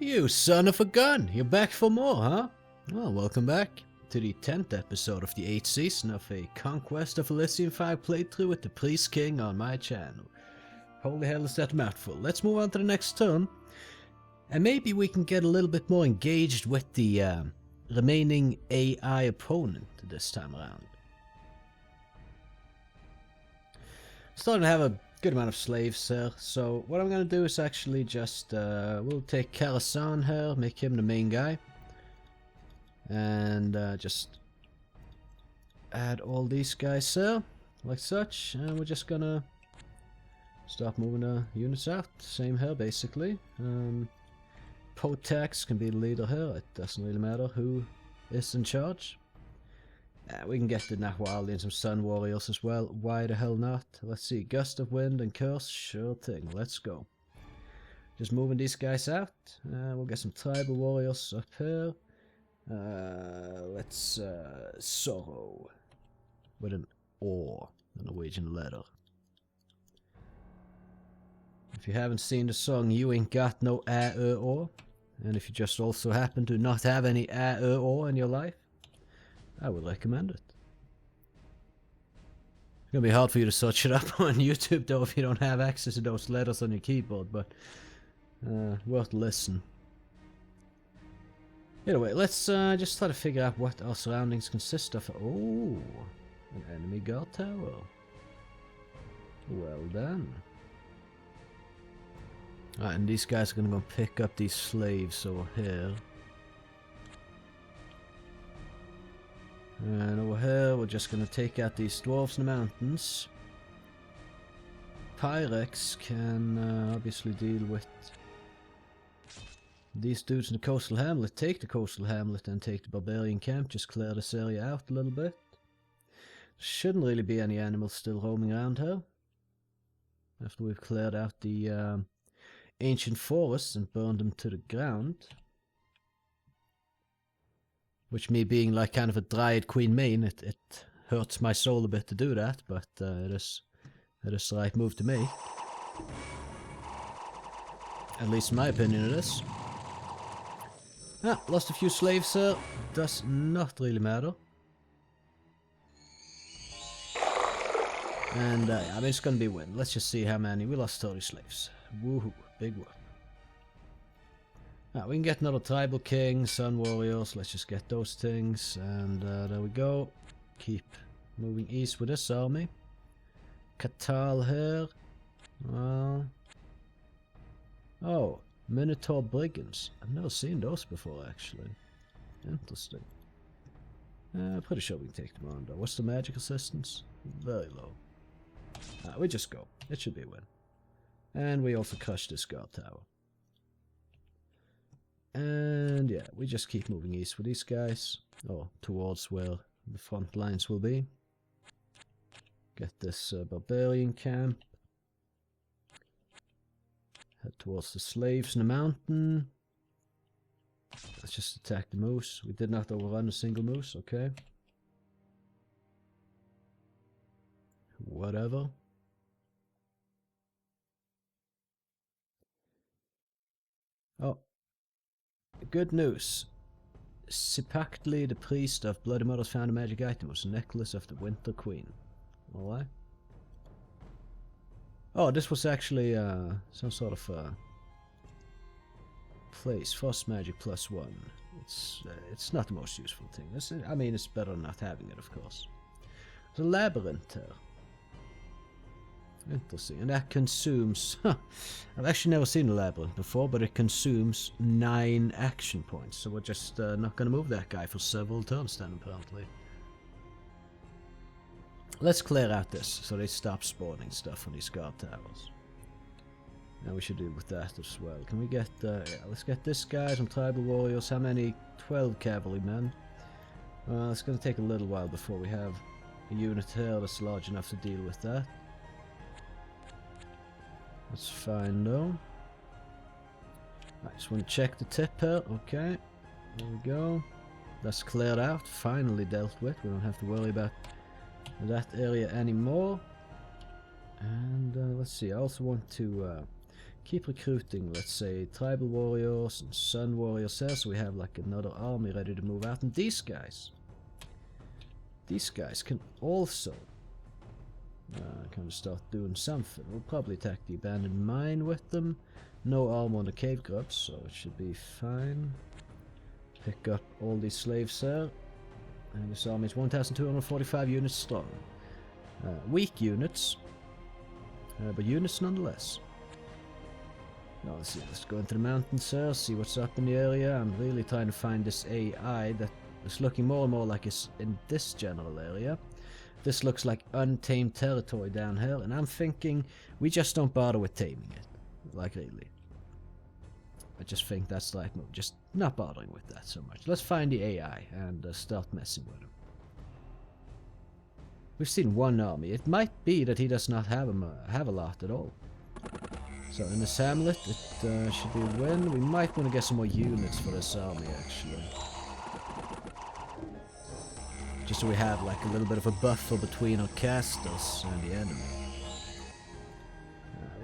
You son of a gun! You're back for more, huh? Well, welcome back to the 10th episode of the 8th season of a Conquest of Elysium 5 playthrough with the Priest King on my channel. Holy hell, is that a mouthful. Let's move on to the next turn. And maybe we can get a little bit more engaged with the remaining AI opponent this time around. Starting to have a good amount of slaves here, so what I'm gonna do is actually just we'll take Karasan here, make him the main guy, and just add all these guys here like such, and we're just gonna start moving the units out. Same here basically. Potax can be the leader here, it doesn't really matter who is in charge. We can get the Nahwali and some Sun Warriors as well, why the hell not? Let's see, Gust of Wind and Curse, sure thing, let's go. Just moving these guys out, we'll get some Tribal Warriors up here. Let's Sorrow, with an O, the Norwegian letter. If you haven't seen the song You Ain't Got No O, and if you just also happen to not have any O in your life, I would recommend it. It's gonna be hard for you to search it up on YouTube though if you don't have access to those letters on your keyboard, but worth a listen. Anyway, let's just try to figure out what our surroundings consist of. Oh, an enemy guard tower. Well done. Alright, and these guys are gonna go pick up these slaves over here. And over here, we're just gonna take out these dwarves in the mountains. Pyrex can obviously deal with these dudes in the coastal hamlet. Take the coastal hamlet and take the barbarian camp. Just clear this area out a little bit. Shouldn't really be any animals still roaming around here. After we've cleared out the ancient forests and burned them to the ground. Which, me being like kind of a Dryad Queen main, it hurts my soul a bit to do that, but it is the right move to make. At least in my opinion it is. Ah, lost a few slaves here. Does not really matter. And I mean, it's gonna be a win. Let's just see how many. We lost 30 slaves. Woohoo, big whoop. We can get another Tribal King, Sun Warriors, let's just get those things, and there we go. Keep moving east with this army. Katal here. Oh, Minotaur Brigands. I've never seen those before actually. Interesting. Pretty sure we can take them on though. What's the magic resistance? Very low. We just go. It should be a win. And we also crush this guard tower. And yeah, we just keep moving east with these guys. Oh, towards where the front lines will be. Get this barbarian camp. Head towards the slaves in the mountain. Let's just attack the moose. We did not overrun a single moose, okay. Whatever. Oh. Good news. Sipaktli, the priest of Bloody Motors, found a magic item. It was a necklace of the Winter Queen. Alright. Oh, this was actually some sort of place. Frost magic +1. It's not the most useful thing. I mean, it's better than not having it, of course. There's a labyrinth here. Interesting, and that consumes... I've actually never seen a labyrinth before, but it consumes 9 action points, so we're just not going to move that guy for several turns then, apparently. Let's clear out this, so they stop spawning stuff on these guard towers. Now we should deal with that as well. Can we get... yeah, let's get this guy, some Tribal Warriors. How many? 12 cavalrymen. It's going to take a little while before we have a unit here that's large enough to deal with that. That's fine though. I just want to check the tip here. Okay, there we go. That's cleared out. Finally dealt with. We don't have to worry about that area anymore. And let's see. I also want to keep recruiting, let's say, tribal warriors and sun warriors here, so we have like another army ready to move out. And these guys can also kind of start doing something. We'll probably attack the abandoned mine with them. No armor on the cave grubs, so it should be fine. Pick up all these slaves there. And this army is 1,245 units strong. Weak units, but units nonetheless. Now let's go into the mountains here, see what's up in the area. I'm really trying to find this AI that is looking more and more like it's in this general area. This looks like untamed territory down here, and I'm thinking we just don't bother with taming it. Like, really. I just think that's the right move. Just not bothering with that so much. Let's find the AI and start messing with him. We've seen one army. It might be that he does not have a lot at all. So in this hamlet, it should be a win. We might want to get some more units for this army, actually. Just so we have like a little bit of a buffer between our casters and the enemy.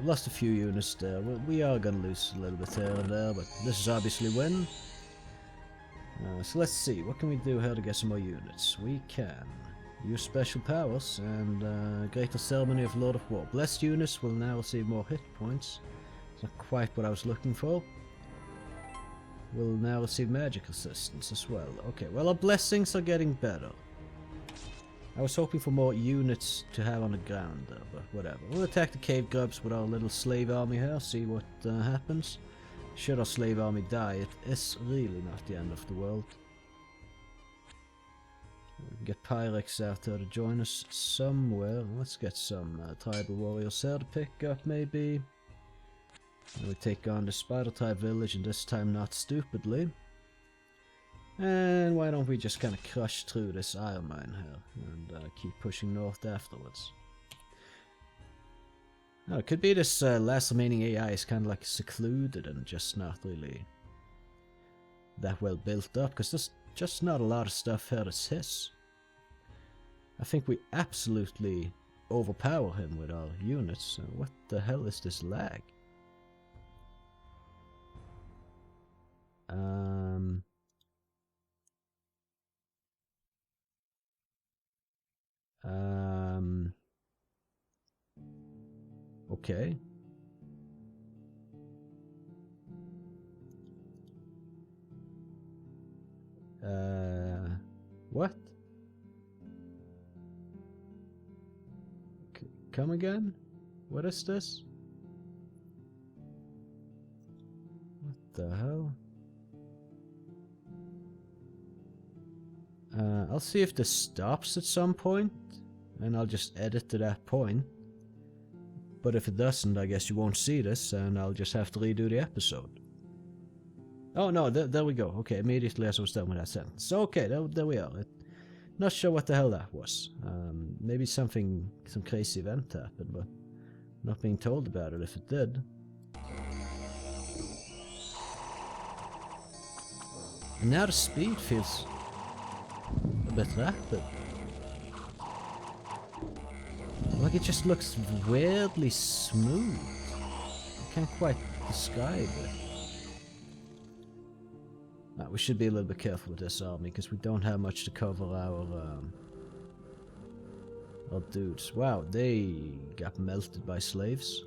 We lost a few units there. We are going to lose a little bit here and there, but this is obviously win. So let's see, what can we do here to get some more units? We can use special powers and Greater Ceremony of Lord of War. Blessed units will now receive more hit points. It's not quite what I was looking for. Will now receive magic resistance as well. Okay, well, our blessings are getting better. I was hoping for more units to have on the ground there, but whatever. We'll attack the cave grubs with our little slave army here, see what happens. Should our slave army die, it is really not the end of the world. We can get Pyrex out there to join us somewhere. Let's get some tribal warriors here to pick up, maybe. And we take on the spider type village, and this time not stupidly. And why don't we just kind of crush through this iron mine here and keep pushing north afterwards. Now, it could be this last remaining AI is kind of like secluded and just not really that well built up, because there's just not a lot of stuff here that's his. I think we absolutely overpower him with our units. What the hell is this lag? Okay. What? Come again? What is this? What the hell? I'll see if this stops at some point, and I'll just edit to that point. But if it doesn't, I guess you won't see this, and I'll just have to redo the episode. Oh no, there we go. Okay, immediately as I was done with that sentence. So okay, there we are. Not sure what the hell that was. Maybe some crazy event happened, but not being told about it if it did. And now the speed feels a bit rapid. Like it just looks weirdly smooth. I can't quite describe it. Now, we should be a little bit careful with this army because we don't have much to cover our dudes. Wow, they got melted by slaves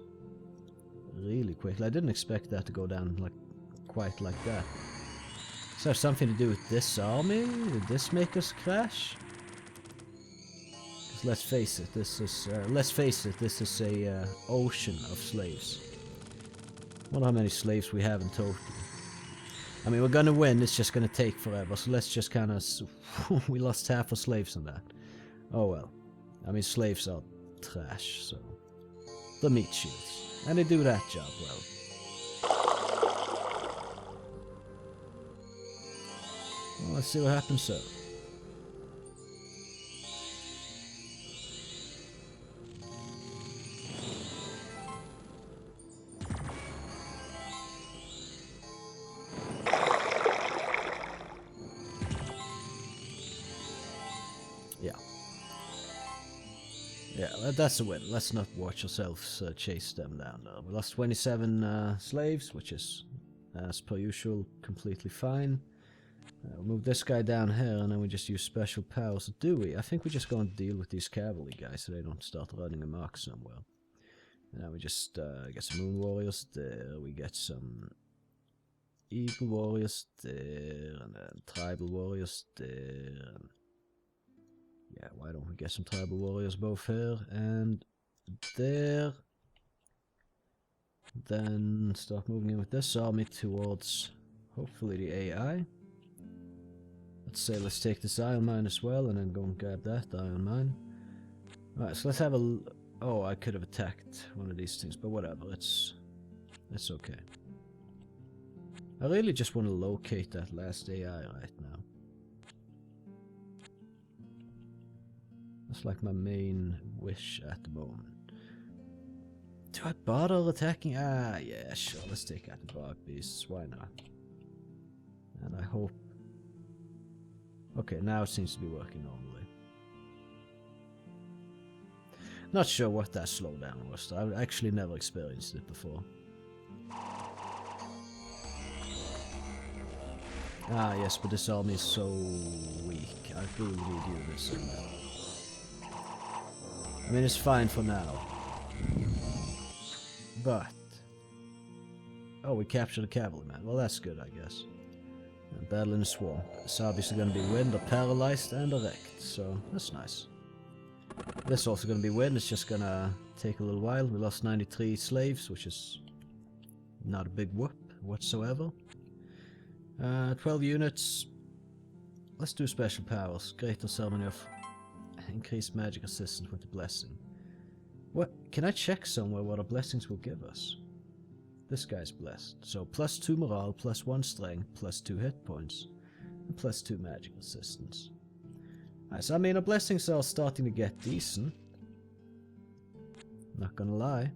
really quickly. I didn't expect that to go down like quite like that. Does that have something to do with this army? Did this make us crash? Because let's face it, this is a ocean of slaves. I wonder how many slaves we have in total. I mean, we're gonna win, it's just gonna take forever, so let's just kind of... we lost half our slaves on that. Oh well. I mean, slaves are trash, so... The meat shields. And they do that job well. Well, let's see what happens, sir. Yeah, that's a win. Let's not watch ourselves chase them down there. We lost 27 slaves, which is, as per usual, completely fine. We'll move this guy down here, and then we just use special powers. Do we? I think we're just going to deal with these cavalry guys so they don't start running amok somewhere. And then we just get some moon warriors there. We get some eagle warriors there, and then tribal warriors there. And yeah, why don't we get some tribal warriors both here and there. Then start moving in with this army towards, hopefully, the AI. Let's say let's take this iron mine as well, and then go and grab that iron mine. Alright, so let's have a... Oh, I could have attacked one of these things, but whatever, it's okay. I really just want to locate that last AI right now. That's like my main wish at the moment. Do I bother attacking? Ah, yeah, sure, let's take out the bark beasts, why not? And I hope... Okay, now it seems to be working normally. Not sure what that slowdown was. I've actually never experienced it before. Ah, yes, but this army is so weak. I really need units in there. I mean, it's fine for now. But... Oh, we captured a cavalryman. Well, that's good, I guess. And battle in the swamp. It's obviously going to be wind or paralyzed and erect, so that's nice. This is also going to be wind. It's just going to take a little while. We lost 93 slaves, which is not a big whoop whatsoever. 12 units. Let's do special powers. Greater ceremony of increased magic resistance with the blessing. What? Can I check somewhere what our blessings will give us? This guy's blessed. So +2 morale, +1 strength, +2 hit points, and +2 magic resistance. Alright, so I mean our blessings are starting to get decent. Not gonna lie.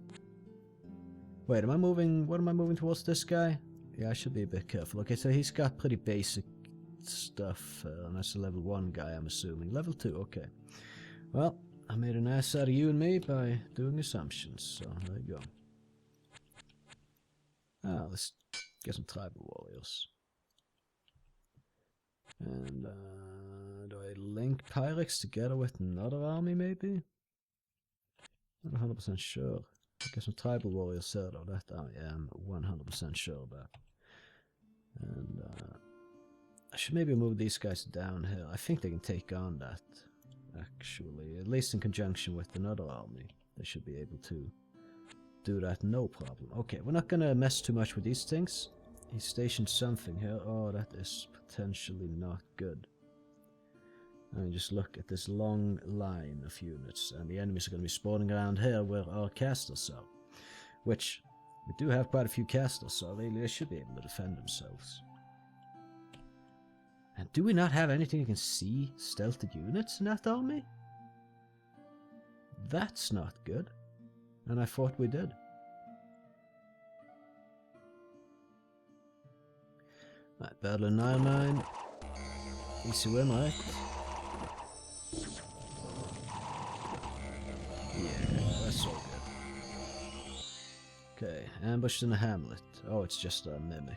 Wait, am I moving... What am I moving towards this guy? Yeah, I should be a bit careful. Okay, so he's got pretty basic stuff. And that's a level 1 guy, I'm assuming. Level 2, okay. Well, I made an ass out of you and me by doing assumptions. So, there you go. Ah, let's get some tribal warriors. And, do I link Pyrex together with another army, maybe? Not 100% sure. Get some tribal warriors here, though. That I am 100% sure about. And, I should maybe move these guys down here. I think they can take on that, actually. At least in conjunction with another army. They should be able to do that, no problem. Okay, we're not gonna mess too much with these things. He stationed something here. Oh, that is potentially not good. I mean, just look at this long line of units, and the enemies are going to be spawning around here where our casters are. Which, we do have quite a few casters, so really they should be able to defend themselves. And do we not have anything that can see stealthed units in that army? That's not good. And I thought we did. Right, battle in Iron Mine. Easy win, right? Yeah, that's all good. Okay, ambushed in a hamlet. Oh, it's just a mimic.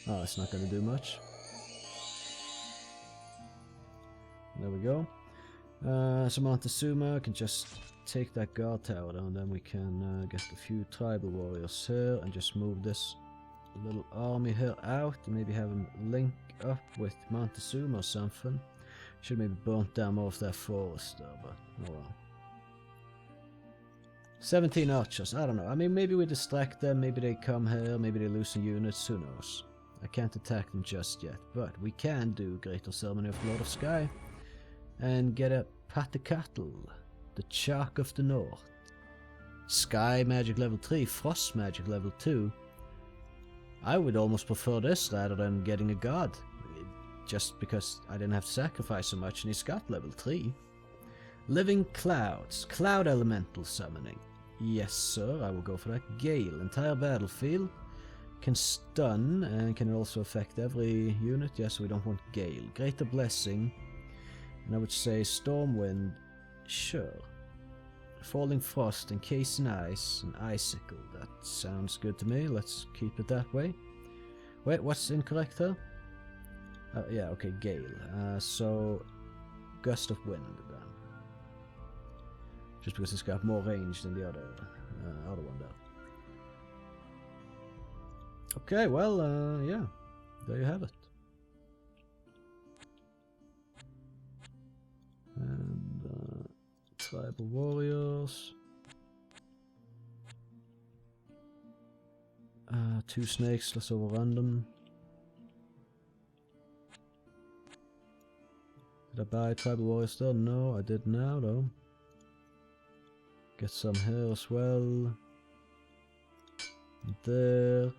Oh, it's not gonna do much. There we go. So Montezuma can just take that guard tower down, then we can get a few tribal warriors here and just move this little army here out and maybe have him link up with Montezuma or something. Should maybe burn down more of that forest though, but oh well. 17 archers, I don't know. I mean, maybe we distract them, maybe they come here, maybe they lose some units, who knows. I can't attack them just yet, but we can do Greater Ceremony of Lord of Sky and get a Patekatl, the Chalk of the North. Sky magic level 3, Frost magic level 2. I would almost prefer this rather than getting a god, just because I didn't have to sacrifice so much and he's got level 3. Living Clouds, Cloud Elemental Summoning. Yes sir, I will go for that. Gale, entire battlefield. Can stun and can also affect every unit. Yes, we don't want Gale. Greater Blessing. And I would say Stormwind Sure. Falling frost, encasing ice, and icicle. That sounds good to me. Let's keep it that way. Wait, what's incorrect there? Yeah, okay, gale. So, gust of wind then. Just because it's got more range than the other one there. Okay, well, yeah, there you have it. And tribal warriors. 2 snakes, let's overrun them. Did I buy tribal warriors there? No, I did now though. Get some here as well. There.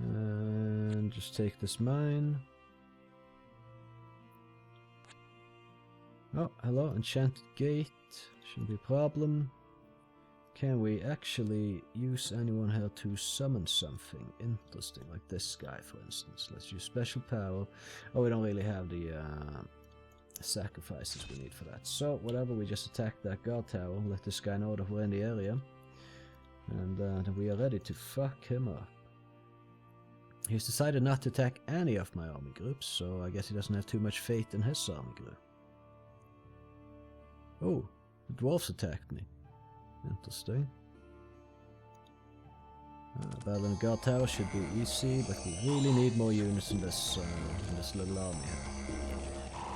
And just take this mine. Oh, hello, enchanted gate. Shouldn't be a problem. Can we actually use anyone here to summon something interesting, like this guy for instance? Let's use special power. Oh, we don't really have the sacrifices we need for that. So, whatever, we just attack that guard tower, let this guy know that we're in the area. And then we are ready to fuck him up. He's decided not to attack any of my army groups, so I guess he doesn't have too much faith in his army group. Oh, the dwarfs attacked me. Interesting. Battle in the guard tower should be easy, but we really need more units in this little army here.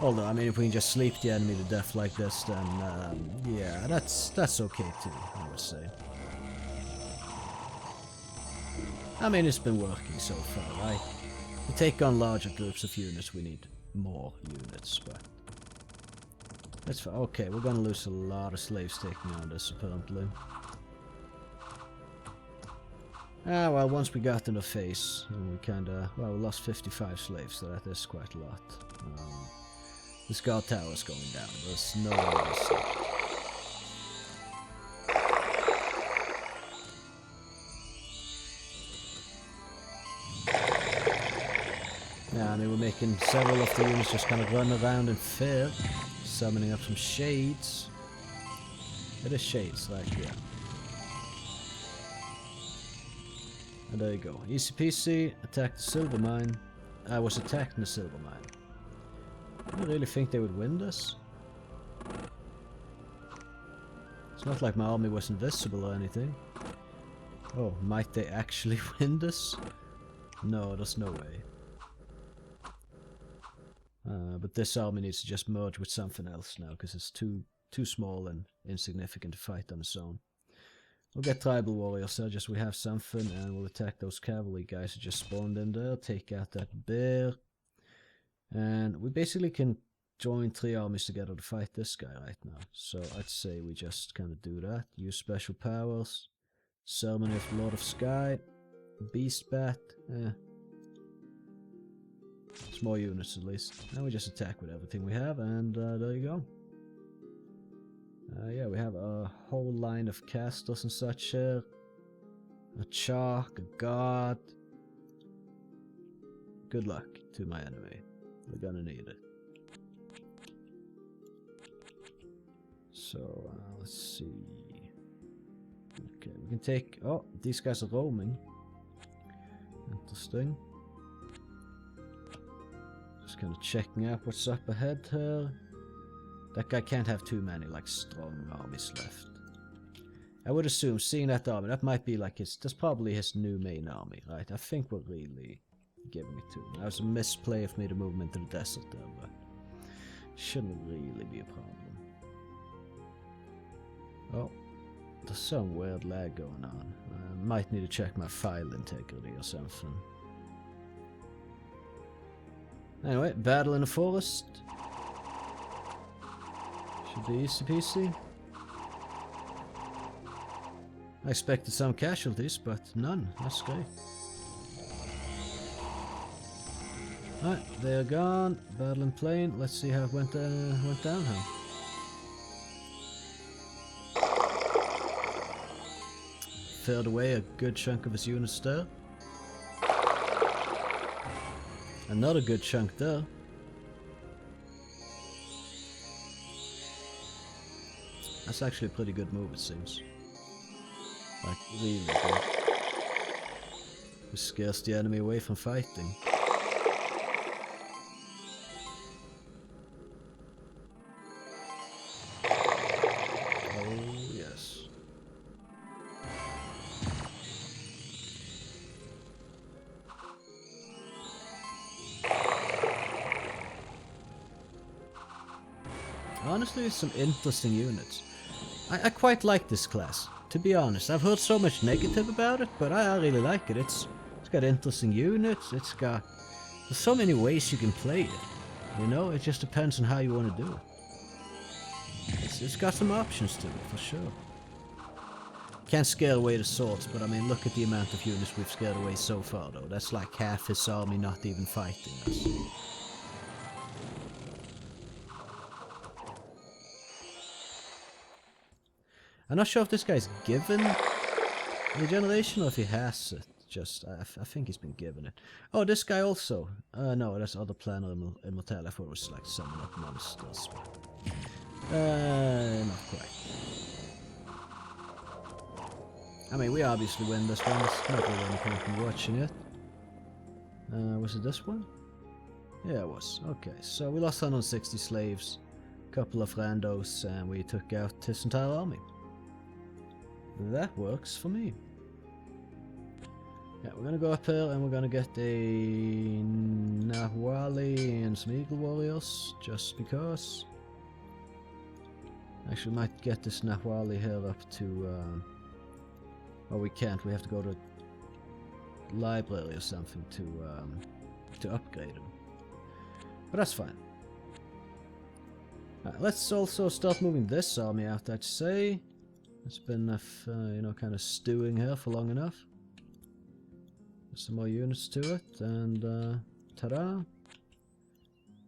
Although, I mean, if we can just sleep the enemy to death like this, then yeah, that's okay too, I would say. I mean, it's been working so far, right? To take on larger groups of units, we need more units, but that's fine. Okay, we're gonna lose a lot of slaves taking on this, apparently. Ah, well, once we got in the face, we kinda, well, we lost 55 slaves, so that is quite a lot. This guard tower is going down, there's no way. Yeah, I mean, we're making several of the units just kind of run around in fear. Summoning up some shades. It is shades, like, yeah. And there you go. Easy peasy. Attack the silver mine. I was attacked in the silver mine. I don't really think they would win this. It's not like my army was invisible or anything. Oh, might they actually win this? No, there's no way. But this army needs to just merge with something else now, because it's too small and insignificant to fight on its own. We'll get tribal warriors there, just we have something, and we'll attack those cavalry guys who just spawned in there, take out that bear. And we basically can join 3 armies together to fight this guy right now. So I'd say we just kind of do that. Use special powers. Ceremony of Lord of Sky. Beast Bat. It's more units at least. Now we just attack with everything we have, and there you go. Yeah, we have a whole line of casters and such here. A chalk, a god. Good luck to my enemy. We're gonna need it. So, let's see. Okay, we can take... Oh, these guys are roaming. Interesting. Just kind of checking out what's up ahead here. That guy can't have too many, like, strong armies left. I would assume, seeing that army, that might be like his... That's probably his new main army, right? I think we're really giving it to him. That was a misplay of me to move him into the desert there, but... shouldn't really be a problem. Oh, there's some weird lag going on. I might need to check my file integrity or something. Anyway, battle in the forest. Should be easy peasy. I expected some casualties, but none. That's great. Alright, they're gone. Battle in plain. Let's see how it went down here. Failed away a good chunk of his units there. Another good chunk there. That's actually a pretty good move, it seems. Like, really good. It scares the enemy away from fighting. Oh, yes. Honestly, it's some interesting units. I quite like this class, to be honest. I've heard so much negative about it, but I really like it. It's got interesting units, there's so many ways you can play it. You know, it just depends on how you want to do it. It's got some options to it, for sure. Can't scare away the swords, but I mean, look at the amount of units we've scared away so far, though. That's like half his army not even fighting us. I'm not sure if this guy's given regeneration or if he has it. Just, I think he's been given it. Oh, this guy also. No, that's other planar immortality. I thought it was like summon up monsters. Not quite. I mean, we obviously win this one. There's not really any point in watching it. Was it this one? Yeah, it was. Okay, so we lost 160 slaves, a couple of randos, and we took out his entire army. That works for me. Yeah, we're gonna go up here and we're gonna get a Nahwali and some Eagle Warriors, just because. Actually, we might get this Nahwali here up to... oh, we can't. We have to go to library or something to upgrade him. But that's fine. Right, let's also start moving this army out, I'd say. It's been, you know, kind of stewing here for long enough. There's some more units to it, and ta-da!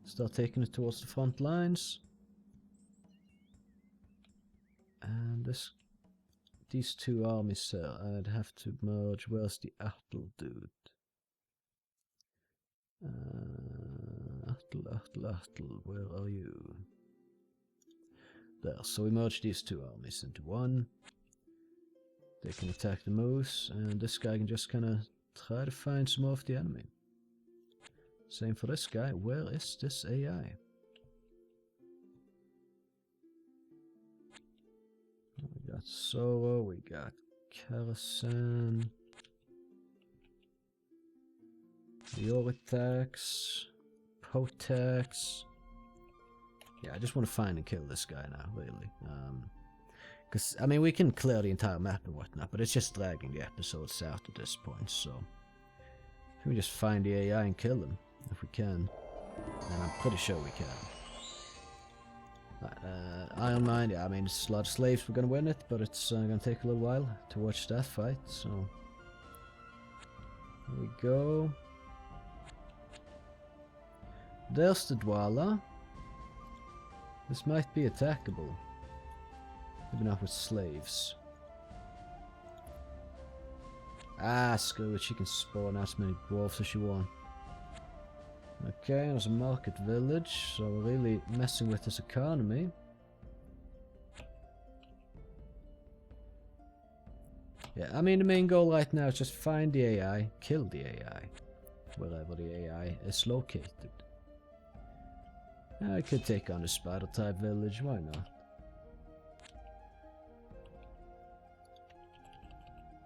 Start taking it towards the front lines. And these two armies here, I'd have to merge. Where's the Atl dude? Atl, where are you? There, so we merge these two armies into one. They can attack the moose, and this guy can just kind of try to find some more of the enemy. Same for this guy. Where is this AI? We got Soro, we got Karasan, Yoritax, Potax. Yeah, I just want to find and kill this guy now, really. Because, I mean, we can clear the entire map and whatnot, but it's just dragging the episodes out at this point, so... If we just find the AI and kill him, if we can. And I'm pretty sure we can. Right, Iron Mine, yeah, I mean, it's a lot of slaves, we're gonna win it, but it's gonna take a little while to watch that fight, so... Here we go. There's the Dwala. This might be attackable. Maybe not with slaves. Ah, screw it, she can spawn as many dwarves as she wants. Okay, there's a market village, so we're really messing with this economy. Yeah, I mean, the main goal right now is just find the AI, kill the AI, wherever the AI is located. I could take on a spider type village, why not?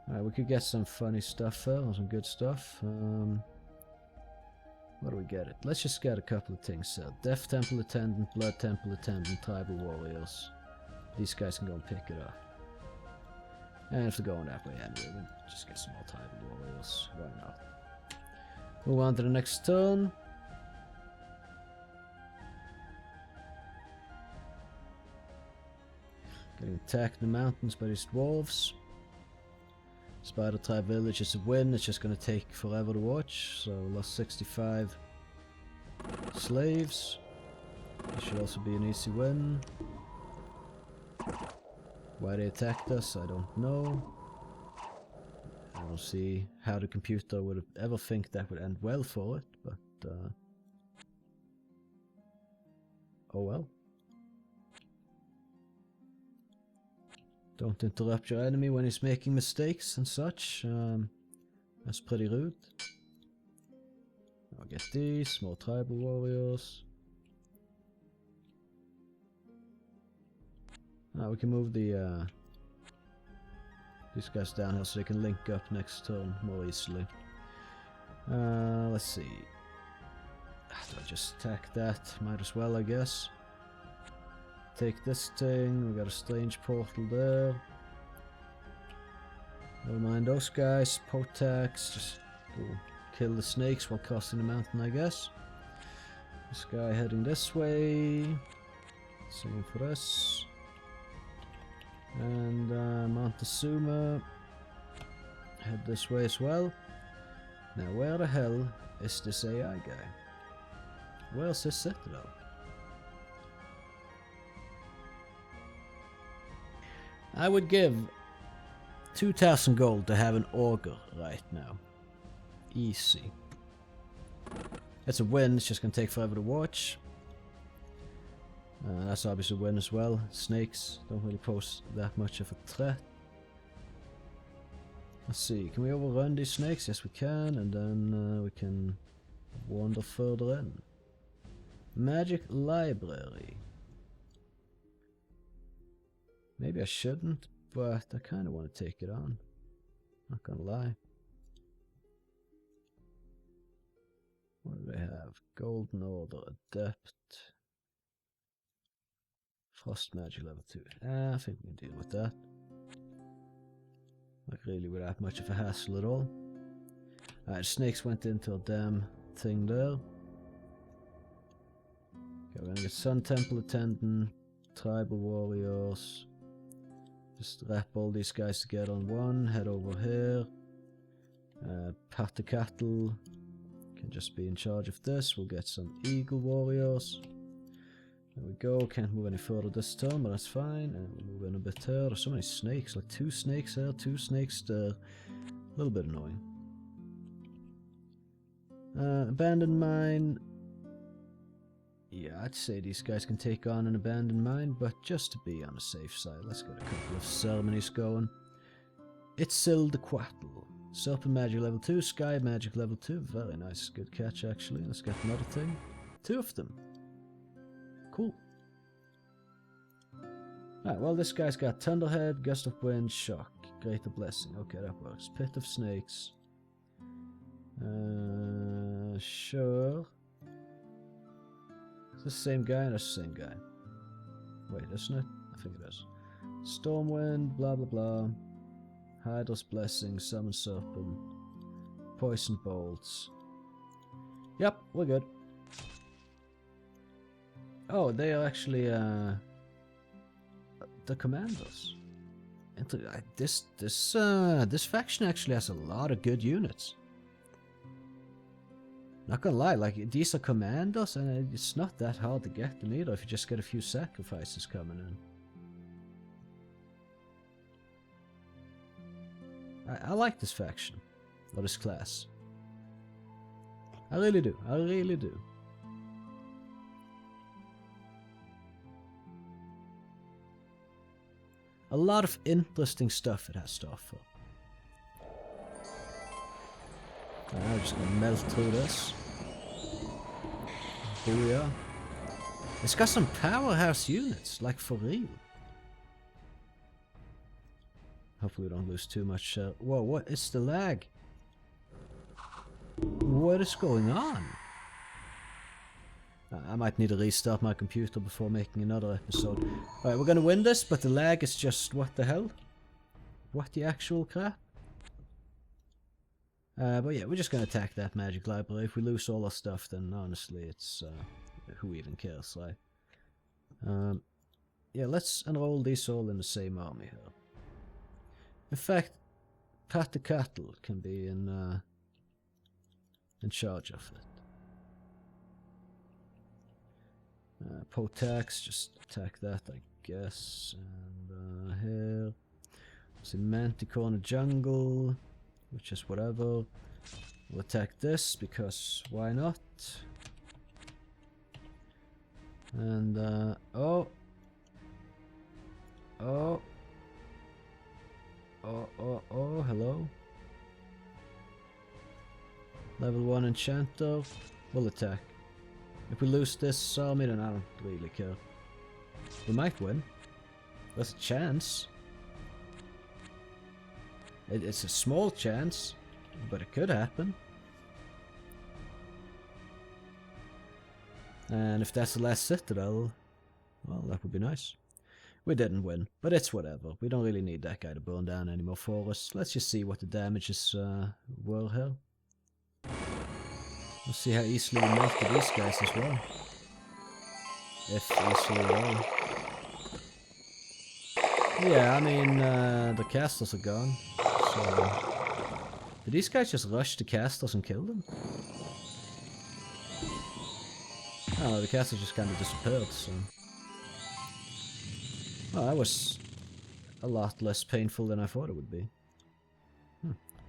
Alright, we could get some funny stuff here, or some good stuff. Where do we get it? Let's just get a couple of things here. Death Temple Attendant, Blood Temple Attendant, Tribal Warriors. These guys can go and pick it up. And if they're going that way anyway, we'll just get some more Tribal Warriors. Why not? Move on to the next turn. Getting attacked in the mountains by these dwarves. Spider type village is a win, it's just gonna take forever to watch, so we lost 65 slaves. This should also be an easy win. Why they attacked us, I don't know. I don't see how the computer would ever think that would end well for it, but oh well. Don't interrupt your enemy when he's making mistakes and such. That's pretty rude. I'll get these, more tribal warriors. Now we can move the these guys down here so they can link up next turn more easily. Let's see. Do I just attack that? Might as well, I guess. Take this thing. We got a strange portal there. Never mind those guys. Potax. Just go kill the snakes while crossing the mountain, I guess. This guy heading this way. Same for this. And Montezuma. Head this way as well. Now where the hell is this AI guy? Where's his citadel? I would give 2,000 gold to have an augur right now. Easy. It's a win, it's just gonna take forever to watch. That's obviously a win as well. Snakes don't really pose that much of a threat. Let's see, can we overrun these snakes? Yes we can, and then we can wander further in. Magic library. Maybe I shouldn't, but I kind of want to take it on. Not gonna lie. What do they have? Golden Order, Adept. Frost Magic level 2. I think we can deal with that. Not really without much of a hassle at all. Alright, snakes went into a damn thing there. Okay, we're gonna get Sun Temple Attendant, Tribal Warriors. Just wrap all these guys together on one, head over here. Pat the Cattle can just be in charge of this. We'll get some Eagle Warriors. There we go, can't move any further this turn, but that's fine. And we'll move in a bit here. There's so many snakes, like 2 snakes here, 2 snakes there. A little bit annoying. Abandoned Mine. Yeah, I'd say these guys can take on an abandoned mine, but just to be on the safe side, let's get a couple of ceremonies going. Itzilquatl. Serpent Magic level 2, Sky Magic level 2. Very nice, good catch actually. Let's get another thing. 2 of them. Cool. Alright, well this guy's got Thunderhead, Gust of Wind, Shock. Greater Blessing. Okay, that works. Pit of Snakes. Sure. Is this the same guy? That's the same guy. Wait, isn't it? I think it is. Stormwind, blah blah blah. Hydra's Blessing, Summon Serpent. Poison Bolts. Yep, we're good. Oh, they are actually the commanders. This faction actually has a lot of good units. Not gonna lie, like these are commanders, and it's not that hard to get them either if you just get a few sacrifices coming in. I like this faction, or this class. I really do. I really do. A lot of interesting stuff it has to offer. I'm just gonna melt through this. Booyah. It's got some powerhouse units, like for real. Hopefully we don't lose too much. Whoa, what is the lag? What is going on? I might need to restart my computer before making another episode. Alright, we're gonna win this, but the lag is just... what the hell? What the actual crap? But yeah, we're just gonna attack that magic library. If we lose all our stuff, then honestly, it's... who even cares, right? Yeah, let's enroll these all in the same army here. In fact, Pat the Cattle can be in charge of it. Potax, just attack that, I guess. And here, see Manticore in the jungle, which is whatever. We'll attack this because why not? And oh, Oh, hello. Level 1 enchanter. We'll attack. If we lose this army, then I don't really care. We might win. There's a chance. It's a small chance, but it could happen. And if that's the last citadel, well, that would be nice. We didn't win, but it's whatever. We don't really need that guy to burn down anymore for us. Let's just see what the damages were here. We'll see how easily we melted these guys as well. If easily at all. Yeah, I mean, the casters are gone. So, did these guys just rush the casters and kill them? Oh, the casters just kind of disappeared, so... Oh, that was a lot less painful than I thought it would be.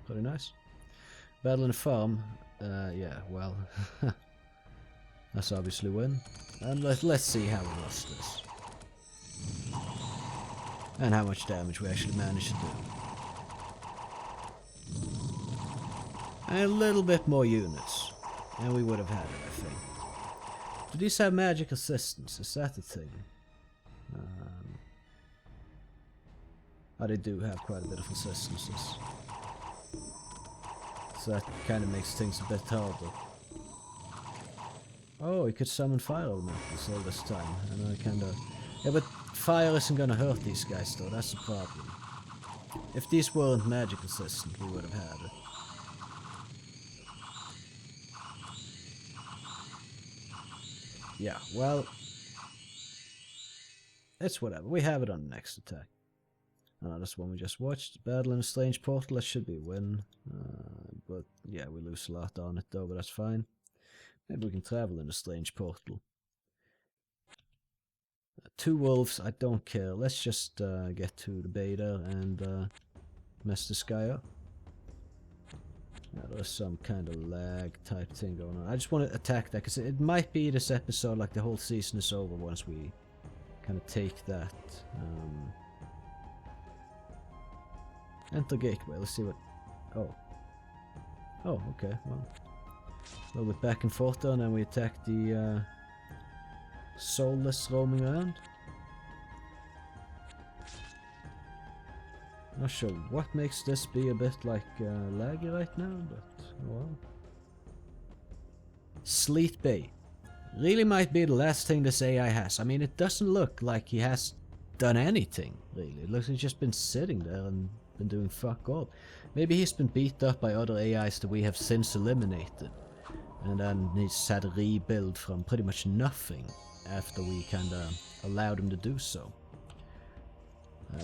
Pretty nice. Battle in the farm. Yeah, well... that's obviously win. And let's see how we lost this. And how much damage we actually managed to do. And a little bit more units. And we would have had it, I think. Do these have magic assistance? Is that the thing? Oh, they do have quite a bit of assistances. So that kind of makes things a bit harder. Oh, he could summon fire elementals all this time. And I kind of... Yeah, but fire isn't gonna hurt these guys though, that's the problem. If these weren't magic assistant, we would have had it. Yeah, well... it's whatever, we have it on the next attack. Oh, that's one we just watched. Battle in a strange portal, that should be a win. But yeah, we lose a lot on it though, but that's fine. Maybe we can travel in a strange portal. 2 wolves, I don't care. Let's just get to the beta and mess this guy up. Yeah, there's some kind of lag type thing going on. I just want to attack that because it might be this episode like the whole season is over once we kind of take that. Enter gateway, let's see what... Oh, okay, well... a little bit back and forth there, and then we attack the soulless roaming around. Not sure what makes this be a bit like laggy right now, but well. Sleet Bay. Really might be the last thing this AI has. I mean, it doesn't look like he has done anything, really. It looks like he's just been sitting there and been doing fuck all. Maybe he's been beat up by other AIs that we have since eliminated. And then he's had a rebuild from pretty much nothing after we kinda allowed him to do so.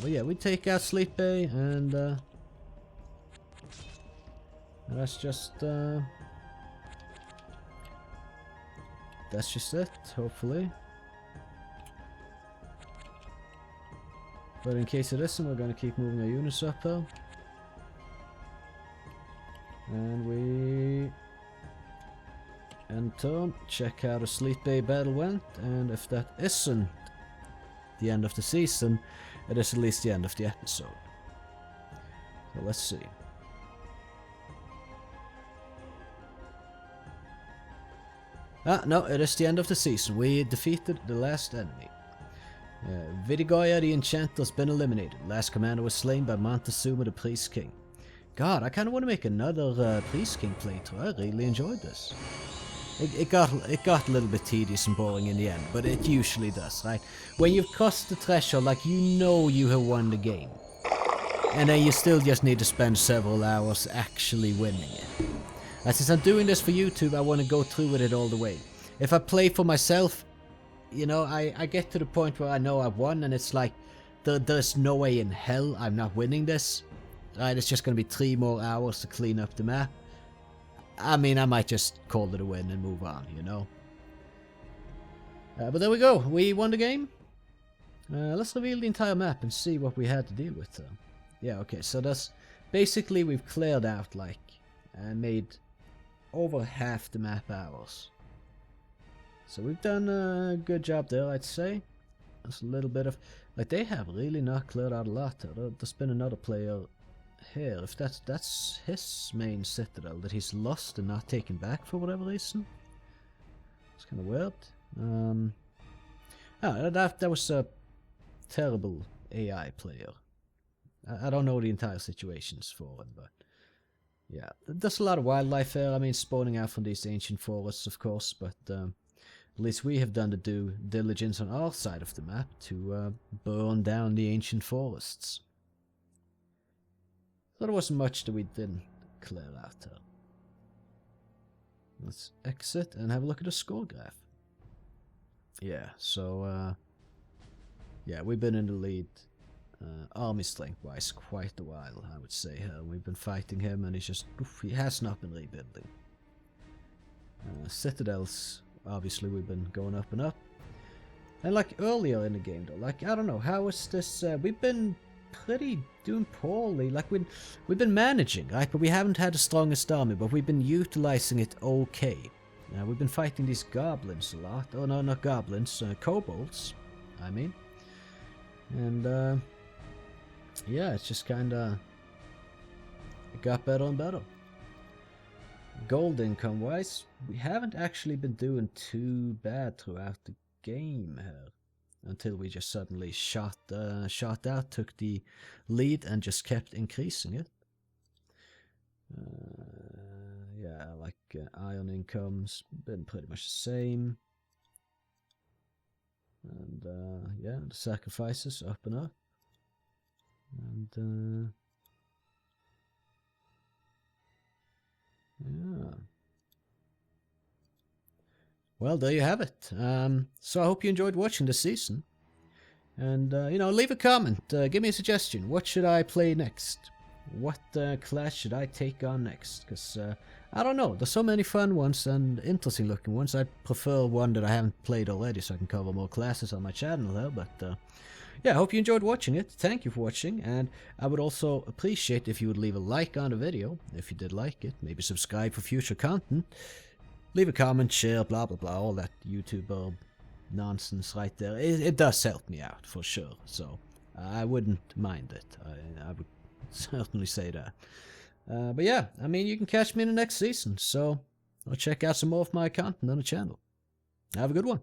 But yeah, we take out Sleep Bay and that's just it, hopefully. But in case it isn't, we're gonna keep moving our units up though. And we end turn, check how the Sleep Bay battle went, and if that isn't the end of the season, it is at least the end of the episode. So let's see. Ah, no, it is the end of the season. We defeated the last enemy. Vidigoya the Enchanter's been eliminated. Last commander was slain by Montezuma the Priest King. God, I kind of want to make another Priest King playthrough. I really enjoyed this. It got a little bit tedious and boring in the end, but it usually does, right? When you've crossed the threshold, like you know you have won the game. And then you still just need to spend several hours actually winning it. And since I'm doing this for YouTube, I want to go through with it all the way. If I play for myself, you know, I get to the point where I know I've won, and it's like, there's no way in hell I'm not winning this. Right, it's just going to be 3 more hours to clean up the map. I mean, I might just call it a win and move on, you know. But there we go, we won the game. Let's reveal the entire map and see what we had to deal with. Yeah, okay, so that's basically we've cleared out, like, and made over half the map ours. So we've done a good job there, I'd say. There's a little bit of... like, they have really not cleared out a lot. There's been another player here, if that's his main citadel that he's lost and not taken back for whatever reason. It's kind of weird. That was a terrible AI player. I don't know the entire situations for him, but yeah, there's a lot of wildlife here. I mean, spawning out from these ancient forests, of course, but at least we have done the due diligence on our side of the map to burn down the ancient forests. So there wasn't much that we didn't clear out here. Let's exit and have a look at the score graph. Yeah, so yeah, we've been in the lead army strength wise quite a while, I would say. We've been fighting him and he has not been rebuilding. Citadels, obviously we've been going up and up. And like earlier in the game though, like I don't know, how is this, we've been doing poorly. Like we've been managing, right? But we haven't had the strongest army, but we've been utilizing it okay. We've been fighting these goblins a lot. Oh no, not goblins, kobolds, I mean. And yeah, it's just kinda, it got better and better. Gold income wise, we haven't actually been doing too bad throughout the game here. Until we just suddenly shot out, took the lead and just kept increasing it. Yeah, like iron income's been pretty much the same. And yeah, the sacrifices up and up. And yeah. Well, there you have it. So I hope you enjoyed watching this season. And, you know, leave a comment. Give me a suggestion. What should I play next? What class should I take on next? Because, I don't know. There's so many fun ones and interesting looking ones. I prefer one that I haven't played already so I can cover more classes on my channel there. But, yeah, I hope you enjoyed watching it. Thank you for watching. And I would also appreciate if you would leave a like on the video. If you did like it. Maybe subscribe for future content. Leave a comment, share, blah blah blah, all that YouTuber nonsense right there. It does help me out, for sure, so I wouldn't mind it. I would certainly say that. But yeah, I mean, you can catch me in the next season, so I'll check out some more of my content on the channel. Have a good one.